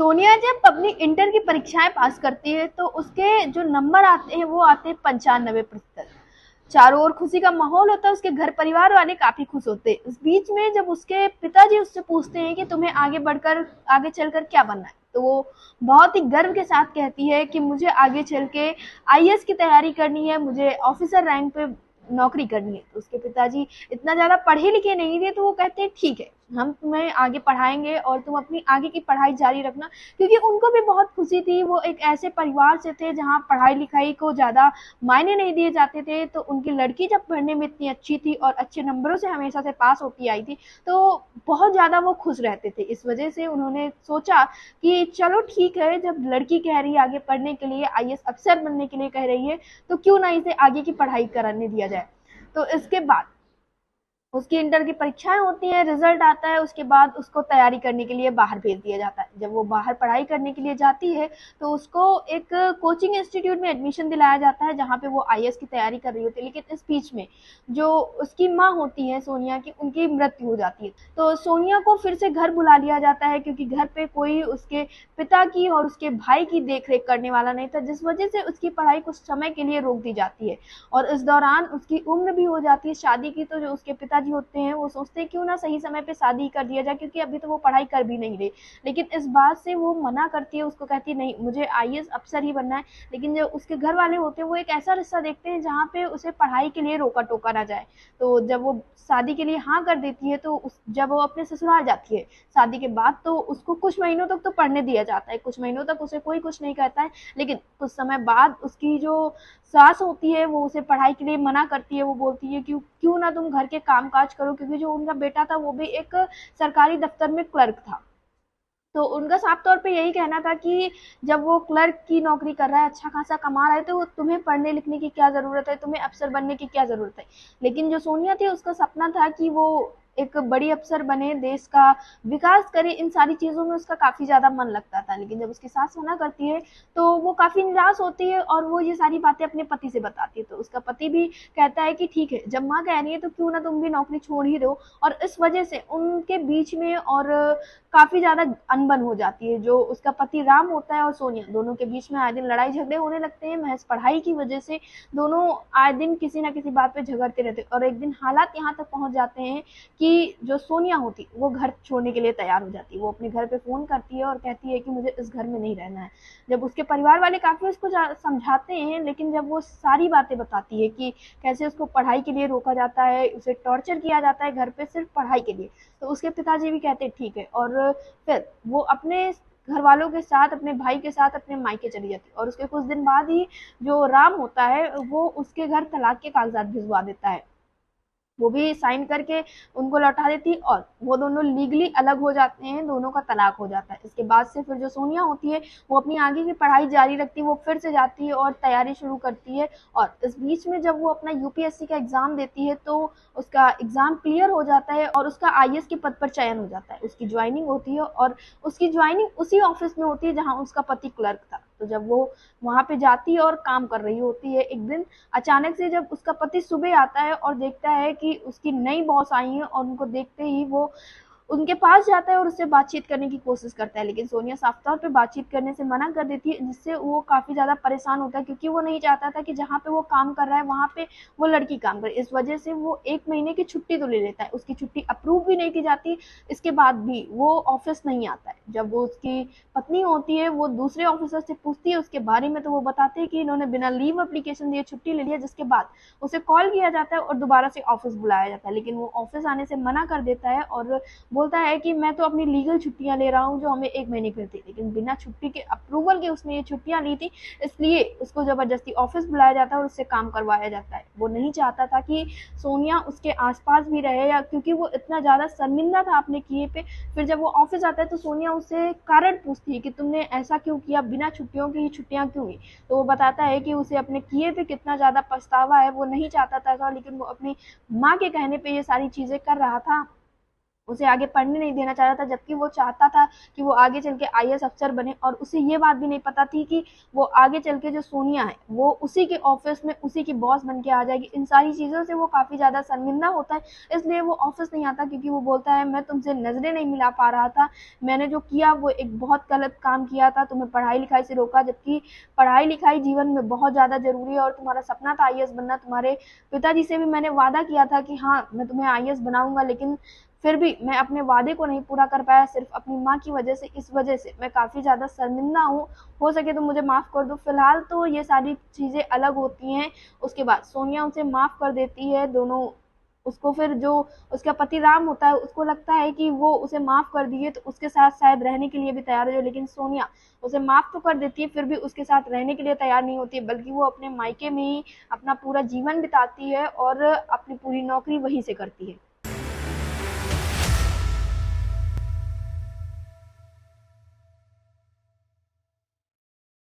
सोनिया जब अपनी इंटर की परीक्षाएं पास करती है तो उसके जो नंबर आते हैं वो आते हैं 95%। चारों ओर खुशी का माहौल होता है, उसके घर परिवार वाले काफी खुश होते हैं। इस बीच में जब उसके पिताजी उससे पूछते हैं कि तुम्हें आगे चलकर क्या बनना है, तो वो बहुत ही गर्व के साथ कहती है कि मुझे आगे चल के आईएएस की तैयारी करनी है, मुझे ऑफिसर रैंक पे नौकरी करनी है। तो उसके पिताजी इतना ज्यादा पढ़े लिखे नहीं थे, तो वो कहते हैं ठीक है, हम तुम्हें आगे पढ़ाएंगे और तुम अपनी आगे की पढ़ाई जारी रखना। क्योंकि उनको भी बहुत खुशी थी, वो एक ऐसे परिवार से थे जहाँ पढ़ाई लिखाई को ज़्यादा मायने नहीं दिए जाते थे। तो उनकी लड़की जब पढ़ने में इतनी अच्छी थी और अच्छे नंबरों से हमेशा से पास होती आई थी, तो बहुत ज़्यादा वो खुश रहते थे। इस वजह से उन्होंने सोचा कि चलो ठीक है, जब लड़की कह रही है आगे पढ़ने के लिए, आईएएस अफसर बनने के लिए कह रही है, तो क्यों ना इसे आगे की पढ़ाई कराने दिया जाए। तो इसके बाद उसकी इंटर की परीक्षाएं होती हैं, रिजल्ट आता है, उसके बाद उसको तैयारी करने के लिए बाहर भेज दिया जाता है। जब वो बाहर पढ़ाई करने के लिए जाती है तो उसको एक कोचिंग इंस्टीट्यूट में एडमिशन दिलाया जाता है जहाँ पे वो आईएएस की तैयारी कर रही होती है। लेकिन इस बीच में जो उसकी माँ होती है सोनिया की, उनकी मृत्यु हो जाती है। तो सोनिया को फिर से घर बुला लिया जाता है क्योंकि घर पे कोई उसके पिता की और उसके भाई की देख रेख करने वाला नहीं था, जिस वजह से उसकी पढ़ाई कुछ समय के लिए रोक दी जाती है। और इस दौरान उसकी उम्र भी हो जाती है शादी की। तो जो उसके पिताजी होते हैं वो सोचते हैं क्यों ना सही समय पे शादी कर दिया जाए, क्योंकि अभी तो वो पढ़ाई कर भी नहीं रही। लेकिन इस बात से वो मना करती है, उसको कहती है नहीं, मुझे आईएएस अफसर ही बनना है। लेकिन जो उसके घर वाले होते हैं वो एक ऐसा रिश्ता देखते हैं जहाँ पे उसे पढ़ाई के लिए रोका टोका ना जाए। तो जब वो शादी के लिए हाँ कर देती है, तो जब वो अपने ससुराल जाती है शादी के बाद, तो उसको कुछ महीनों तक तो पढ़ने दिया जाता है, कुछ महीनों तक उसे कोई कुछ नहीं कहता है। लेकिन कुछ समय बाद उसकी जो सास होती है वो उसे पढ़ाई के लिए मना करती है। वो बोलती है क्यों क्यों ना तुम घर के काम काज करो, क्योंकि जो उनका बेटा था वो भी एक सरकारी दफ्तर में क्लर्क था। तो उनका साफ तौर पे यही कहना था कि जब वो क्लर्क की नौकरी कर रहा है, अच्छा खासा कमा रहा है, तो तुम्हें पढ़ने लिखने की क्या ज़रूरत है, तुम्हें अफसर बनने की क्या ज़रूरत है। लेकिन जो सोनिया थी उसका सपना था कि वो एक बड़ी अफसर बने, देश का विकास करे, इन सारी चीज़ों में उसका काफ़ी ज़्यादा मन लगता था। लेकिन जब उसकी सास मना करती है तो वो काफ़ी निराश होती है और वो ये सारी बातें अपने पति से बताती है। तो उसका पति भी कहता है कि ठीक है, जब माँ कह रही है तो क्यों ना तुम भी नौकरी छोड़ ही दो। और इस वजह से उनके बीच में और काफ़ी ज़्यादा अनबन हो जाती है। जो उसका पति राम होता है और सोनिया, दोनों के बीच में आए दिन लड़ाई झगड़े होने लगते हैं महज पढ़ाई की वजह से। दोनों आए दिन किसी ना किसी बात पे झगड़ते रहते हैं और एक दिन हालात यहाँ तक पहुँच जाते हैं कि जो सोनिया होती वो घर छोड़ने के लिए तैयार हो जाती है। वो अपने घर पे फ़ोन करती है और कहती है कि मुझे इस घर में नहीं रहना है। जब उसके परिवार वाले काफ़ी उसको समझाते हैं, लेकिन जब वो सारी बातें बताती है कि कैसे उसको पढ़ाई के लिए रोका जाता है, उसे टॉर्चर किया जाता है घर पे सिर्फ पढ़ाई के लिए, तो उसके पिताजी भी कहते हैं ठीक है। और फिर वो अपने घर वालों के साथ, अपने भाई के साथ अपने मायके चली जाती है। और उसके कुछ दिन बाद ही जो राम होता है वो उसके घर तलाक के कागजात भिजवा देता है, वो भी साइन करके उनको लौटा देती है और वो दोनों लीगली अलग हो जाते हैं, दोनों का तलाक हो जाता है। इसके बाद से फिर जो सोनिया होती है वो अपनी आगे की पढ़ाई जारी रखती है, वो फिर से जाती है और तैयारी शुरू करती है। और इस बीच में जब वो अपना यूपीएससी का एग्ज़ाम देती है तो उसका एग्ज़ाम क्लियर हो जाता है और उसका आईएएस के पद पर चयन हो जाता है। उसकी ज्वाइनिंग होती है और उसकी ज्वाइनिंग उसी ऑफिस में होती है जहाँ उसका पति क्लर्क था। तो जब वो वहाँ पे जाती है और काम कर रही होती है, एक दिन अचानक से जब उसका पति सुबह आता है और देखता है कि उसकी नई बॉस आई है, और उनको देखते ही वो उनके पास जाता है और उससे बातचीत करने की कोशिश करता है। लेकिन सोनिया साफ तौर पे बातचीत करने से मना कर देती है, जिससे वो काफ़ी ज़्यादा परेशान होता है क्योंकि वो नहीं चाहता था कि जहाँ पे वो काम कर रहा है वहाँ पे वो लड़की काम करे। इस वजह से वो 1 महीने की छुट्टी तो ले लेता है, उसकी छुट्टी अप्रूव भी नहीं की जाती। इसके बाद भी वो ऑफिस नहीं आता है। जब वो उसकी पत्नी होती है वो दूसरे ऑफिसर से पूछती है उसके बारे में, तो वो बताते हैं कि इन्होंने बिना लीव एप्लीकेशन दिए छुट्टी ले लिया। जिसके बाद उसे कॉल किया जाता है और दोबारा से ऑफिस बुलाया जाता है, लेकिन वो ऑफिस आने से मना कर देता है और बोलता है कि मैं तो अपनी लीगल छुट्टियां ले रहा हूँ जो हमें 1 महीने की थी। लेकिन बिना छुट्टी के अप्रूवल के उसने ये छुट्टियां ली थी, इसलिए उसको जबरदस्ती ऑफिस बुलाया जाता है और उससे काम करवाया जाता है। वो नहीं चाहता था कि सोनिया उसके आसपास भी रहे, या क्योंकि वो इतना ज़्यादा शर्मिंदा था अपने किए पे। फिर जब वो ऑफिस आता है तो सोनिया उससे कारण पूछती है कि तुमने ऐसा क्यों किया, बिना छुट्टियों की छुट्टियां क्यों ली। तो वो बताता है कि उसे अपने किए पे कितना ज़्यादा पछतावा है, वो नहीं चाहता था, लेकिन वो अपनी माँ के कहने पे ये सारी चीज़ें कर रहा था। उसे आगे पढ़ने नहीं देना चाह रहा था, जबकि वो चाहता था कि वो आगे चल के आईएएस अफसर बने। और उसे ये बात भी नहीं पता थी कि वो आगे चल के जो सोनिया है वो उसी के ऑफिस में उसी की बॉस बन के आ जाएगी। इन सारी चीज़ों से वो काफ़ी ज़्यादा शर्मिंदा होता है, इसलिए वो ऑफिस नहीं आता, क्योंकि वो बोलता है मैं तुमसे नज़रें नहीं मिला पा रहा था, मैंने जो किया वो एक बहुत गलत काम किया था, तुम्हें पढ़ाई लिखाई से रोका, जबकि पढ़ाई लिखाई जीवन में बहुत ज़्यादा ज़रूरी है और तुम्हारा सपना था आईएएस बनना। तुम्हारे पिताजी से भी मैंने वादा किया था कि हाँ मैं तुम्हें आईएएस बनाऊंगा, लेकिन फिर भी मैं अपने वादे को नहीं पूरा कर पाया, सिर्फ अपनी माँ की वजह से। इस वजह से मैं काफ़ी ज़्यादा शर्मिंदा हूँ, हो सके तो मुझे माफ़ कर दो। फिलहाल तो ये सारी चीज़ें अलग होती हैं। उसके बाद सोनिया उसे माफ़ कर देती है, दोनों उसको फिर जो उसका पति राम होता है उसको लगता है कि वो उसे माफ़ कर दिए तो उसके साथ शायद रहने के लिए भी तैयार हो जाए, लेकिन सोनिया उसे माफ़ तो कर देती है, फिर भी उसके साथ रहने के लिए तैयार नहीं होती है, बल्कि वो अपने मायके में ही अपना पूरा जीवन बिताती है और अपनी पूरी नौकरी वहीं से करती है।